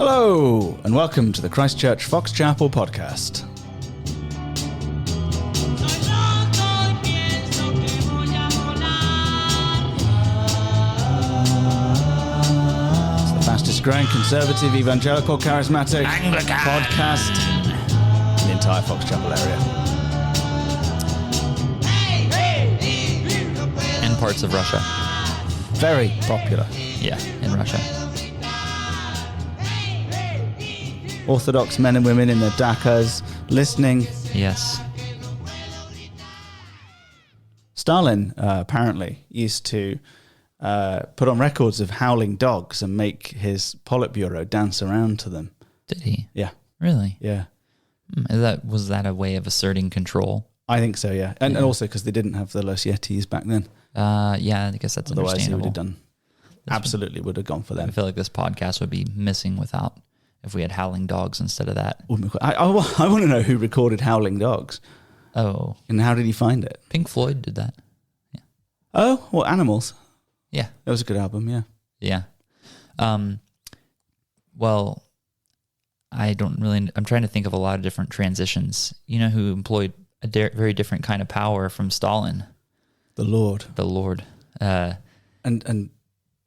Hello, and welcome to the Christchurch Fox Chapel podcast. It's the fastest growing conservative, evangelical, charismatic Anglican podcast in the entire Fox Chapel area. And parts of Russia. Very popular. Yeah, in Russia. Orthodox men and women in their dakas listening. Yes. Stalin apparently used to put on records of howling dogs and make his Politburo dance around to them. Did he? Yeah. Really? Yeah. Was that a way of asserting control? I think so, yeah. And also because they didn't have the Los Yetis back then. Yeah, I guess that's Otherwise he understandable. would have gone for them. I feel like this podcast would be missing if we had howling dogs instead of that. I want to know who recorded howling dogs. Oh. And how did he find it? Pink Floyd did that. Yeah. Oh, well, Animals. Yeah. That was a good album, yeah. Yeah. Well, I'm trying to think of a lot of different transitions. You know who employed a very different kind of power from Stalin? The Lord. The Lord. And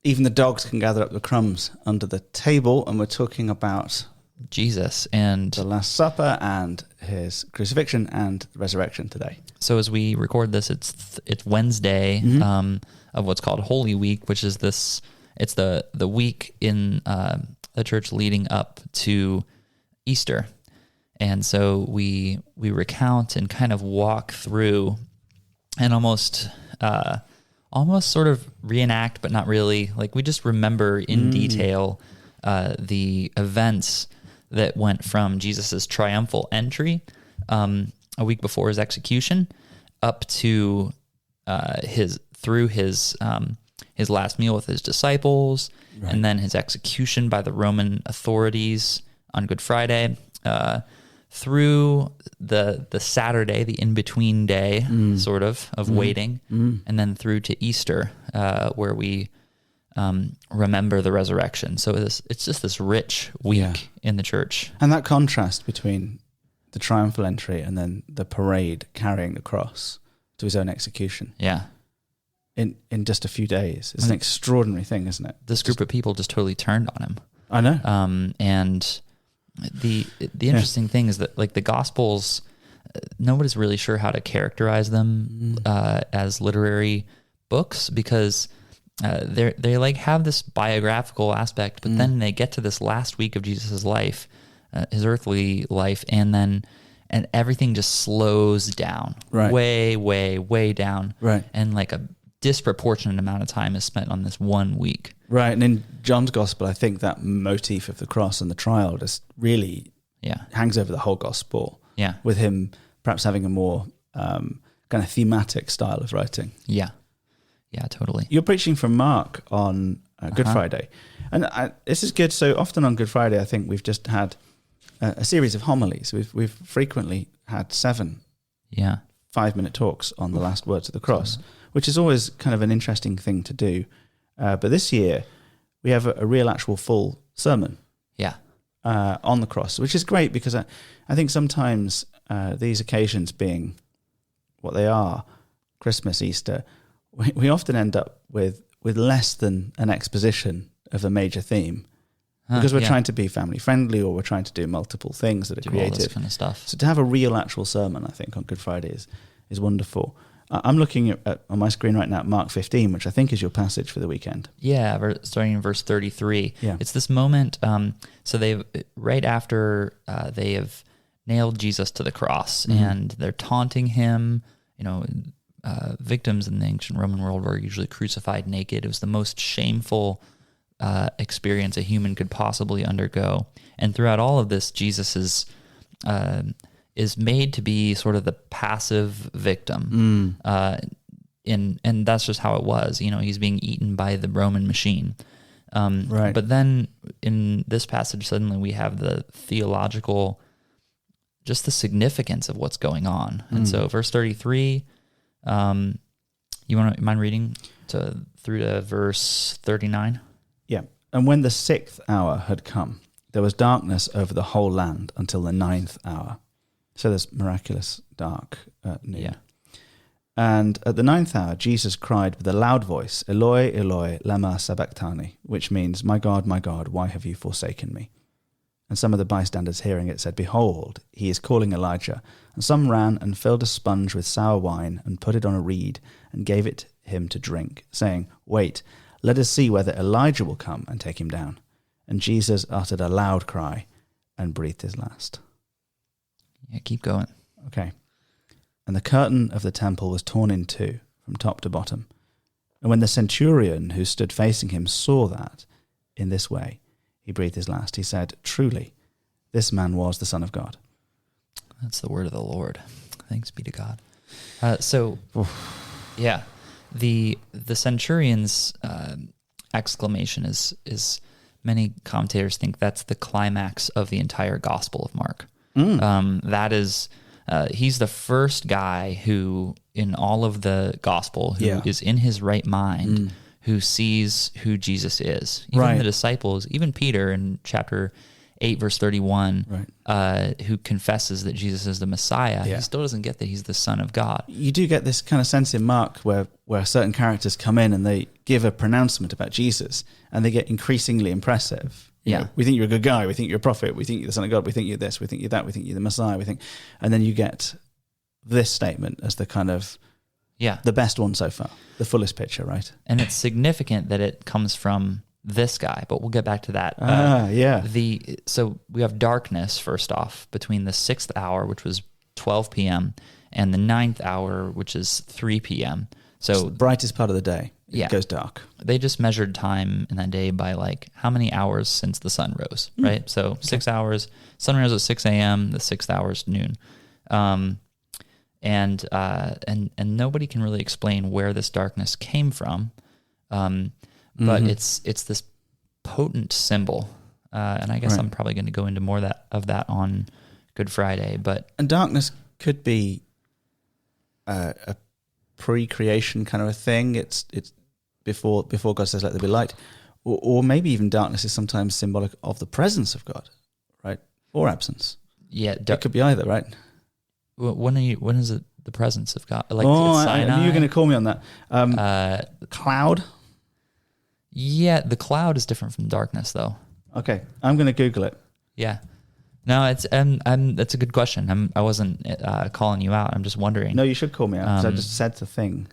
even the dogs can gather up the crumbs under the table, and we're talking about Jesus and the Last Supper and his crucifixion and resurrection today. So as we record this, it's Wednesday of what's called Holy Week, which is it's the week in the church leading up to Easter. And so we recount and kind of walk through and almost sort of reenact, but not really. Like we just remember in detail the events that went from Jesus's triumphal entry a week before his execution up to his last meal with his disciples, right, and then his execution by the Roman authorities on Good Friday, through the Saturday, the in-between day, sort of waiting, and then through to Easter, where we remember the resurrection. So it's just this rich week in the church. And that contrast between the triumphal entry and then the parade carrying the cross to his own execution. Yeah. In just a few days. It's an extraordinary thing, isn't it? This group of people just totally turned on him. I know. And the interesting thing is that, like, the Gospels, nobody's really sure how to characterize them as literary books, because they like have this biographical aspect, but then they get to this last week of Jesus' life, his earthly life, and everything just slows down, right, way down, right, and like a disproportionate amount of time is spent on this 1 week. Right, and in John's Gospel, I think that motif of the cross and the trial just really hangs over the whole Gospel. Yeah, with him perhaps having a more kind of thematic style of writing. Yeah, totally. You're preaching from Mark on Good Friday, and this is good. So often on Good Friday, I think we've just had a series of homilies. We've frequently had 7 5-minute talks on the last words of the cross, which is always kind of an interesting thing to do. But this year, we have a real actual full sermon on the cross, which is great, because I think sometimes these occasions being what they are, Christmas, Easter, we often end up with less than an exposition of a major theme, because we're trying to be family friendly, or we're trying to do multiple things that are creative. All this kind of stuff. So to have a real actual sermon, I think, on Good Friday is wonderful. I'm looking at on my screen right now at Mark 15, which I think is your passage for the weekend. Yeah, starting in verse 33. Yeah. It's this moment, so they've, right after they have nailed Jesus to the cross, and they're taunting him. You know, victims in the ancient Roman world were usually crucified naked. It was the most shameful experience a human could possibly undergo. And throughout all of this, Jesus is made to be sort of the passive victim. And that's just how it was. You know, he's being eaten by the Roman machine. Right. But then in this passage, suddenly we have the theological, just the significance of what's going on. And so verse 33, you mind reading through to verse 39? Yeah. And when the 6th hour had come, there was darkness over the whole land until the 9th hour. So there's miraculous dark at noon. Yeah. And at the 9th hour, Jesus cried with a loud voice, Eloi, Eloi, lema sabachthani, which means, my God, why have you forsaken me? And some of the bystanders hearing it said, behold, he is calling Elijah. And some ran and filled a sponge with sour wine and put it on a reed and gave it him to drink, saying, wait, let us see whether Elijah will come and take him down. And Jesus uttered a loud cry and breathed his last. Yeah, keep going. Okay. And the curtain of the temple was torn in two from top to bottom. And when the centurion who stood facing him saw that in this way, he breathed his last. He said, truly, this man was the Son of God. That's the word of the Lord. Thanks be to God. Yeah, the centurion's exclamation is many commentators think that's the climax of the entire Gospel of Mark. That is, he's the first guy who, in all of the Gospel, who is in his right mind, who sees who Jesus is. Even the disciples, even Peter in chapter 8, verse 31, who confesses that Jesus is the Messiah, he still doesn't get that he's the Son of God. You do get this kind of sense in Mark where certain characters come in and they give a pronouncement about Jesus and they get increasingly impressive. You know, we think you're a good guy, we think you're a prophet, we think you're the Son of God, we think you're this, we think you're that, we think you're the Messiah, and then you get this statement as the kind of the best one so far, the fullest picture, right? And it's significant that it comes from this guy, but we'll get back to that. So we have darkness, first off, between the 6th hour, which was 12 p.m., and the 9th hour, which is 3 p.m. So it's the brightest part of the day. It goes dark. They just measured time in that day by like how many hours since the sun rose, right? So 6 hours, sun rose at 6 a.m., the 6th hour is noon. And nobody can really explain where this darkness came from. But it's this potent symbol. And I guess I'm probably going to go into more of that on Good Friday. And darkness could be a pre-creation kind of a thing. It's before God says, let there be light. Or maybe even darkness is sometimes symbolic of the presence of God, right? Or absence. Yeah. It could be either, right? When is it the presence of God? Like Sinai? You're going to call me on that. Cloud? Yeah, the cloud is different from darkness, though. Okay, I'm going to Google it. Yeah. No, it's that's a good question. I wasn't calling you out. I'm just wondering. No, you should call me out, because I just said the thing.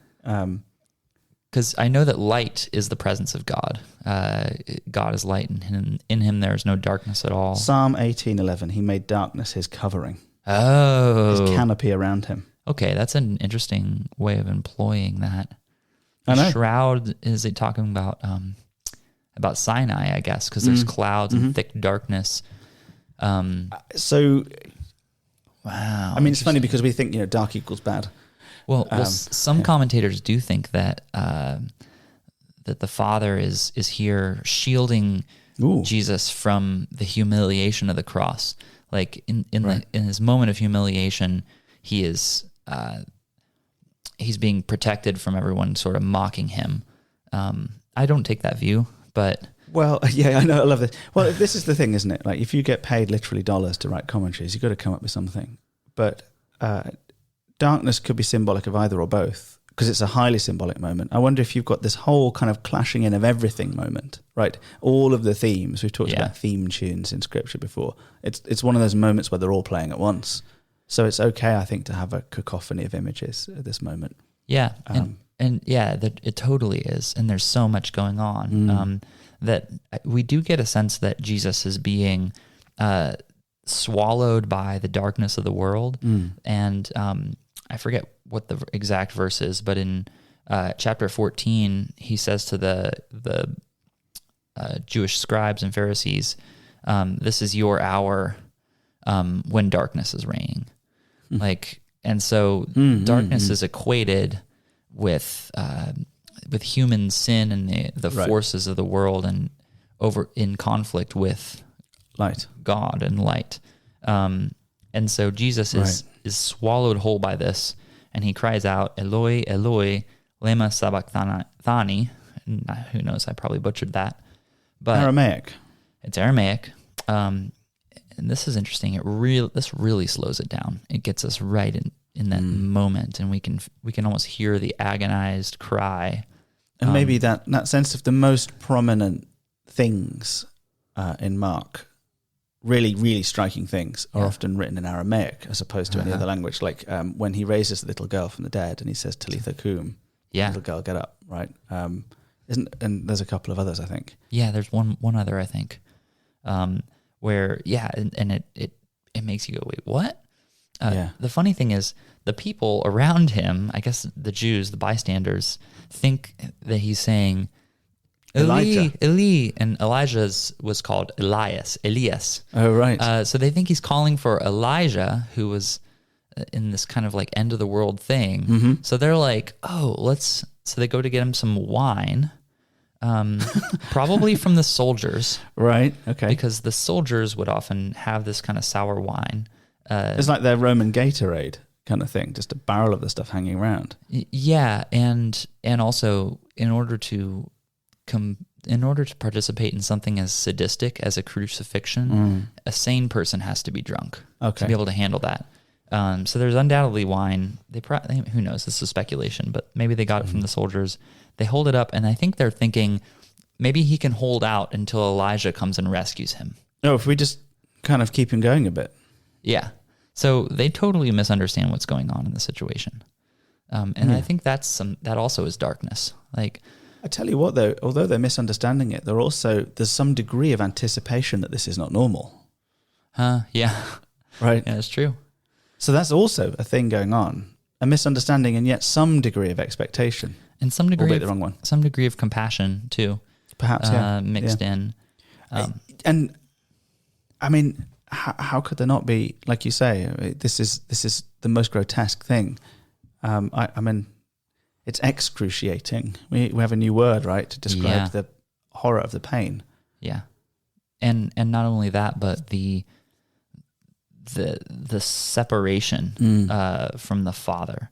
Because I know that light is the presence of God. God is light, and in him there is no darkness at all. Psalm 18:11, he made darkness his covering. Oh. His canopy around him. Okay, that's an interesting way of employing that. I know. Shroud, is it talking about Sinai, I guess, because there's clouds and thick darkness. So, wow. I mean, it's funny because we think, dark equals bad. Well, some commentators do think that that the Father is here shielding Jesus from the humiliation of the cross. Like in his moment of humiliation, he is he's being protected from everyone sort of mocking him. I don't take that view, but well, yeah, I know, I love this. Well, this is the thing, isn't it? Like, if you get paid literally dollars to write commentaries, you've got to come up with something. But darkness could be symbolic of either or both, because it's a highly symbolic moment. I wonder if you've got this whole kind of clashing in of everything moment, right? All of the themes, we've talked about theme tunes in scripture before. It's one of those moments where they're all playing at once. So it's okay, I think, to have a cacophony of images at this moment. Yeah, and it totally is. And there's so much going on that we do get a sense that Jesus is being swallowed by the darkness of the world. And I forget what the exact verse is, but in chapter 14, he says to the Jewish scribes and Pharisees, "This is your hour when darkness is reigning." And so darkness is equated with human sin and the forces of the world, and in conflict with light, God and light. And so Jesus is swallowed whole by this, and he cries out, "Eloi, Eloi, lema sabachthani." Who knows? I probably butchered that. But Aramaic. It's Aramaic. And this is interesting. This really slows it down. It gets us right in that moment, and we can almost hear the agonized cry. And maybe that sense of the most prominent things in Mark, really, really striking things, are often written in Aramaic as opposed to any other language. Like when he raises the little girl from the dead and he says, Talitha kum, little girl, get up, right? And there's a couple of others, I think. Yeah, there's one other, I think, where, and it makes you go, wait, what? The funny thing is, the people around him, I guess the Jews, the bystanders, think that he's saying, Eli, Eli, and Elijah's was called Elias. Oh, right. So they think he's calling for Elijah, who was in this kind of like end of the world thing. Mm-hmm. So they're like, so they go to get him some wine, probably from the soldiers. Right, okay. Because the soldiers would often have this kind of sour wine. It's like their Roman Gatorade kind of thing, just a barrel of the stuff hanging around. Yeah, and also in order to participate in something as sadistic as a crucifixion, a sane person has to be drunk to be able to handle that. So there's undoubtedly wine. Who knows? This is speculation, but maybe they got it from the soldiers. They hold it up, and I think they're thinking maybe he can hold out until Elijah comes and rescues him. Oh, if we just kind of keep him going a bit. Yeah. So they totally misunderstand what's going on in the situation. I think that also is darkness. Like, I tell you what, though, although they're misunderstanding it, there's some degree of anticipation that this is not normal. Yeah. Right. Yeah, that's true. So that's also a thing going on, a misunderstanding and yet some degree of expectation. And some degree of the wrong one. Some degree of compassion too. Perhaps, mixed in. And I mean, how could there not be, like you say, this is the most grotesque thing. I mean, it's excruciating. We have a new word, right, to describe the horror of the pain. Yeah. And not only that, but the separation from the Father.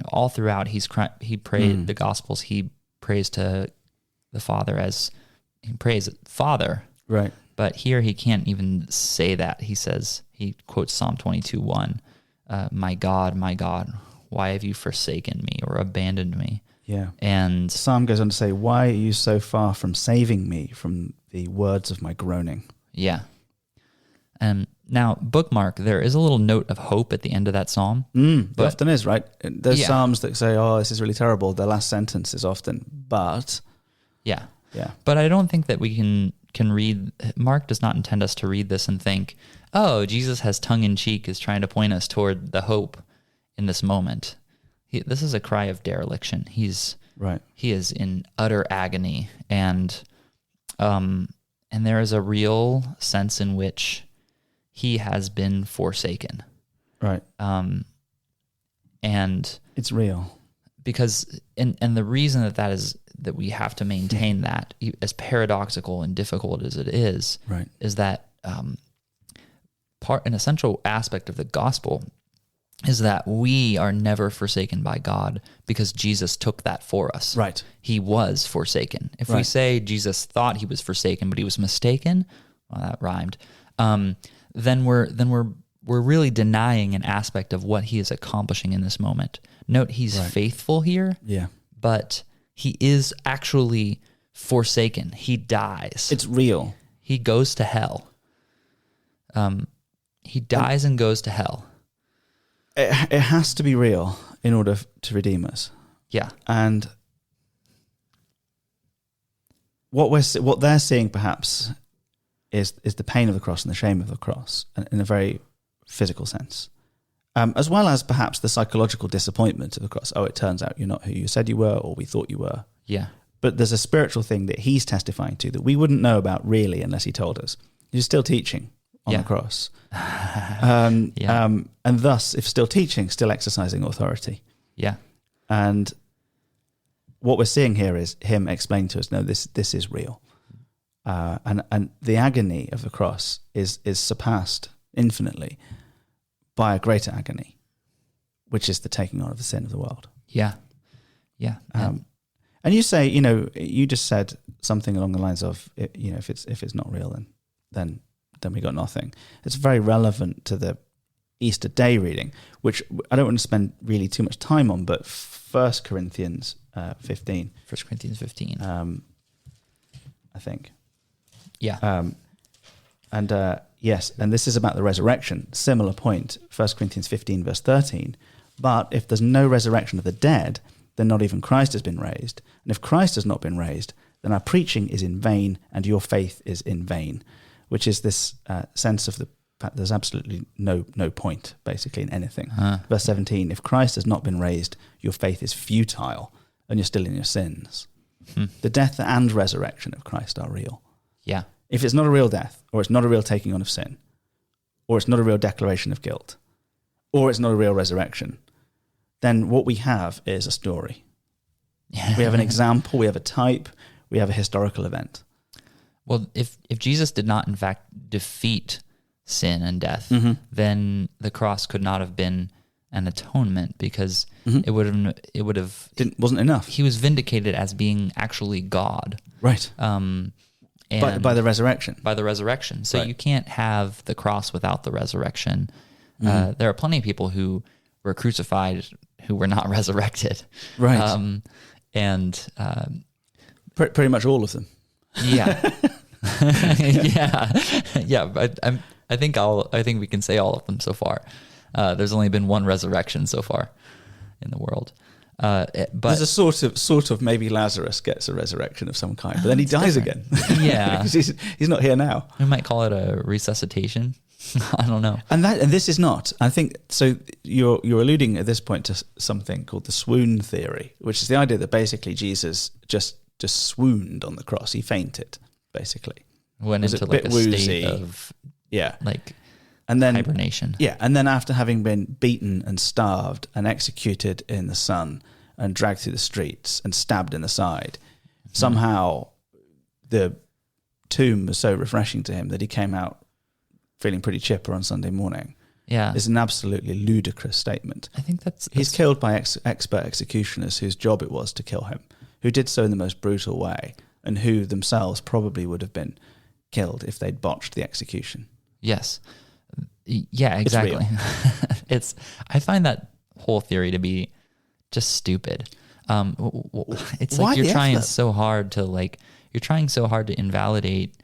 All throughout he prayed the Gospels. He prays to the Father as he prays Father. Right. But here he can't even say that. He quotes Psalm 22:1, my God, why have you forsaken me or abandoned me? Yeah. And the Psalm goes on to say, why are you so far from saving me from the words of my groaning? Yeah. Now, bookmark, there is a little note of hope at the end of that psalm. There often is, right? There's psalms that say, oh, this is really terrible. The last sentence is often, but... Yeah. But I don't think that we can read... Mark does not intend us to read this and think, oh, Jesus has tongue-in-cheek, is trying to point us toward the hope in this moment. This is a cry of dereliction. He is in utter agony, and there is a real sense in which he has been forsaken. Right. And it's real. Because and the reason that is that we have to maintain that, as paradoxical and difficult as it is, right, is that an essential aspect of the gospel is that we are never forsaken by God because Jesus took that for us. Right. He was forsaken. If we say Jesus thought he was forsaken, but he was mistaken, well, that rhymed, then we're really denying an aspect of what he is accomplishing in this moment. Note he's faithful here, but he is actually forsaken. He dies. It's real. He goes to hell. He dies and goes to hell. It has to be real in order to redeem us. Yeah. And what they're seeing perhaps is the pain of the cross and the shame of the cross in a very physical sense, as well as perhaps the psychological disappointment of the cross. Oh, it turns out you're not who you said you were, or we thought you were. Yeah. But there's a spiritual thing that he's testifying to that we wouldn't know about really unless he told us. He's still teaching on the cross. And thus, if still teaching, still exercising authority. Yeah. And what we're seeing here is him explaining to us, no, this is real. And the agony of the cross is surpassed infinitely by a greater agony, which is the taking on of the sin of the world. Yeah. Yeah. And you say, you just said something along the lines of, if it's not real, then then we got nothing. It's very relevant to the Easter Day reading, which I don't want to spend really too much time on, but 1 Corinthians 15. 1 Corinthians 15. I think. Yeah. Yes, and this is about the resurrection. Similar point, 1 Corinthians 15, verse 13. But if there's no resurrection of the dead, then not even Christ has been raised. And if Christ has not been raised, then our preaching is in vain and your faith is in vain, which is this sense of the fact there's absolutely no point, basically, in anything. Verse 17, if Christ has not been raised, your faith is futile and you're still in your sins. The death and resurrection of Christ are real. Yeah. If it's not a real death, or it's not a real taking on of sin, or it's not a real declaration of guilt, or it's not a real resurrection, then what we have is a story. We have an example, we have a type, we have a historical event. Well, if Jesus did not, in fact, defeat sin and death, then the cross could not have been an atonement, because it would have wasn't enough. He was vindicated as being actually God, right? And by the resurrection. By the resurrection. So right. You can't have the cross without the resurrection. There are plenty of people who were crucified who were not resurrected, right? Pretty much all of them. Yeah, yeah. But I think we can say all of them so far. There's only been one resurrection so far in the world. But there's a sort of maybe Lazarus gets a resurrection of some kind, but then he dies again. Yeah, he's not here now. We might call it a resuscitation. I don't know. And this is not. I think so. You're alluding at this point to something called the swoon theory, which is the idea that basically Jesus just swooned on the cross. He fainted, basically. Went into like a state of and then hibernation. Yeah, and then after having been beaten and starved and executed in the sun and dragged through the streets and stabbed in the side, somehow the tomb was so refreshing to him that he came out feeling pretty chipper on Sunday morning. Yeah. It's an absolutely ludicrous statement. I think He's killed by expert executioners whose job it was to kill him, who did so in the most brutal way, and who themselves probably would have been killed if they'd botched the execution. Yes. Yeah, exactly. It's I find that whole theory to be just stupid. It's Why like you're trying effort? so hard to invalidate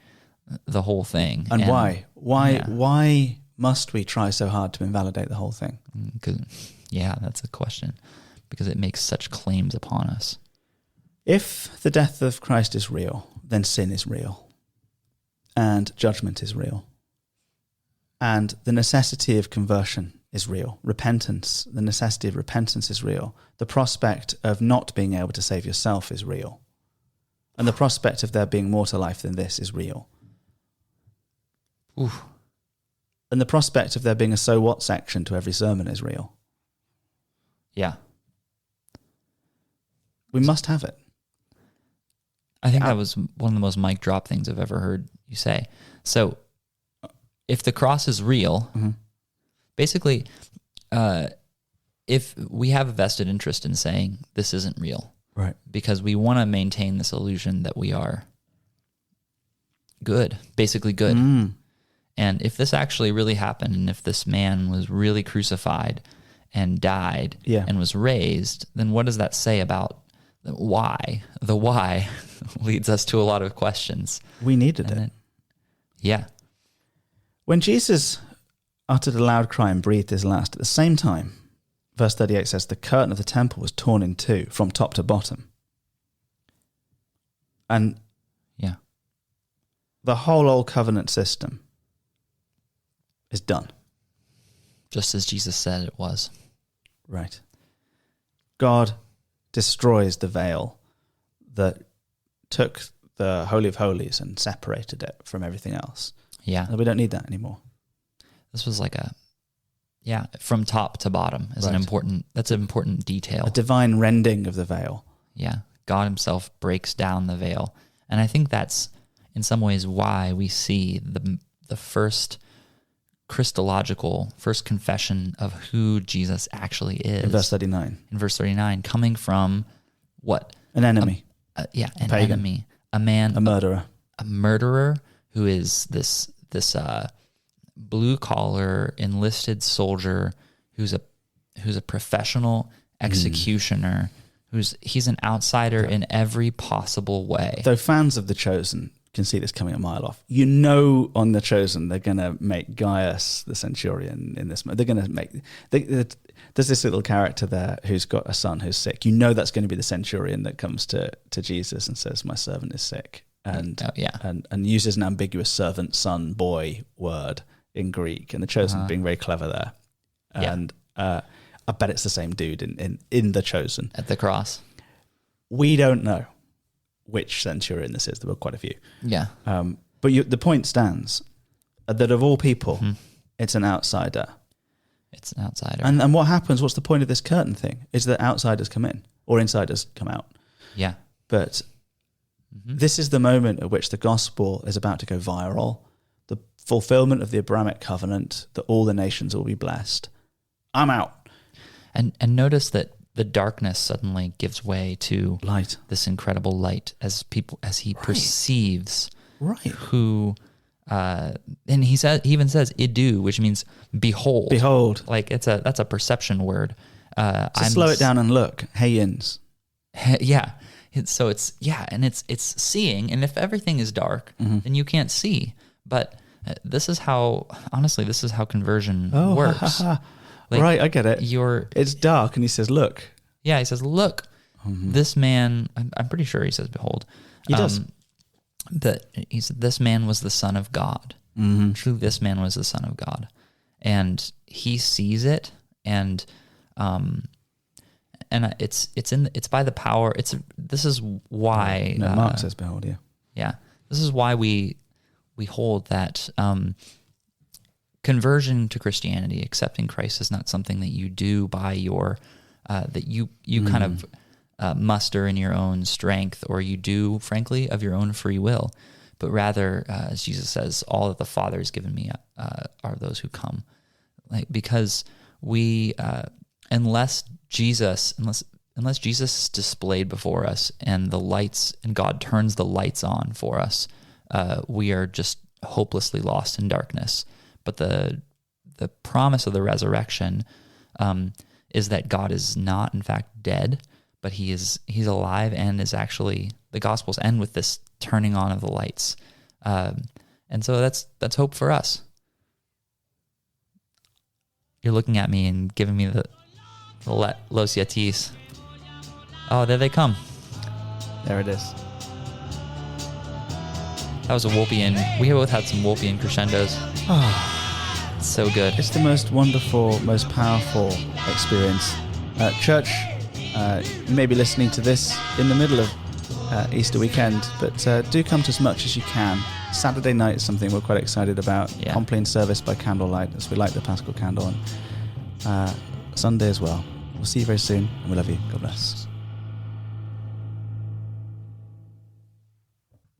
the whole thing. And why? Why must we try so hard to invalidate the whole thing? That's a question. Because it makes such claims upon us. If the death of Christ is real, then sin is real. And judgment is real. And the necessity of conversion is real. Repentance, the necessity of repentance is real. The prospect of not being able to save yourself is real. And the prospect of there being more to life than this is real. Oof. And the prospect of there being a so what section to every sermon is real. Yeah. We must have it. I think that was one of the most mic drop things I've ever heard you say. So, if the cross is real, basically, if we have a vested interest in saying this isn't real, right? Because we want to maintain this illusion that we are good, basically good. And if this actually really happened, and if this man was really crucified and died and was raised, then what does that say about why? The why leads us to a lot of questions. We needed it. Yeah. When Jesus uttered a loud cry and breathed his last, at the same time, verse 38 says, the curtain of the temple was torn in two from top to bottom. And the whole old covenant system is done. Just as Jesus said it was. Right. God destroys the veil that took the Holy of Holies and separated it from everything else. Yeah. And we don't need that anymore. This was like from top to bottom is that's an important detail. A divine rending of the veil. Yeah. God himself breaks down the veil. And I think that's in some ways why we see the first Christological, first confession of who Jesus actually is. In verse 39. In verse 39, coming from what? An enemy. An pagan. Enemy. A man. A murderer. A murderer who is this this blue collar enlisted soldier who's a professional executioner. He's an outsider in every possible way. Though fans of The Chosen can see this coming a mile off. On The Chosen, they're going to make Gaius the centurion in this. They're going to make... there's this little character there who's got a son who's sick. That's going to be the centurion that comes to Jesus and says, my servant is sick. And uses an ambiguous servant, son, boy word in Greek. And The Chosen being very clever there. And I bet it's the same dude in The Chosen. At the cross. We don't know which centurion this is. There were quite a few. Yeah. But the point stands that of all people, it's an outsider. It's an outsider. And what happens, what's the point of this curtain thing, is that outsiders come in or insiders come out. Yeah. But this is the moment at which the gospel is about to go viral, the fulfillment of the Abrahamic covenant, that all the nations will be blessed. I'm out. And notice that the darkness suddenly gives way to light, this incredible light as he perceives who, and he even says "idu," which means behold. Behold, like that's a perception word. Slow it down and look. Hayins. Yeah. So it's seeing, and if everything is dark, then you can't see. But this is how conversion works. Like, right, I get it. It's dark, and he says, "Look." Yeah, he says, "Look, this man." I'm pretty sure he says, "Behold." He does. He said, "This man was the Son of God." Truly, this man was the Son of God, and he sees it, and it's by the power. This is why. No, Mark says, "Behold." Yeah. Yeah, this is why we hold that. Conversion to Christianity, accepting Christ, is not something that you do by your that you kind of muster in your own strength, or you do, frankly, of your own free will, but rather, as Jesus says, all that the Father has given me are those who come. Because we, unless Jesus is displayed before us and God turns the lights on for us, we are just hopelessly lost in darkness. But the promise of the resurrection is that God is not, in fact, dead, but he's alive, and is actually, the Gospels end with this turning on of the lights, and so that's hope for us. You're looking at me and giving me the Los Yatis. Oh, there they come. There it is. That was a Wolpian. We both had some Wolpian crescendos. It's so good. It's the most wonderful, most powerful experience. Church, you may be listening to this in the middle of Easter weekend, but do come to as much as you can. Saturday night is something we're quite excited about. Yeah. Compline service by candlelight, as we light the Paschal candle, and Sunday as well. We'll see you very soon, and we love you. God bless.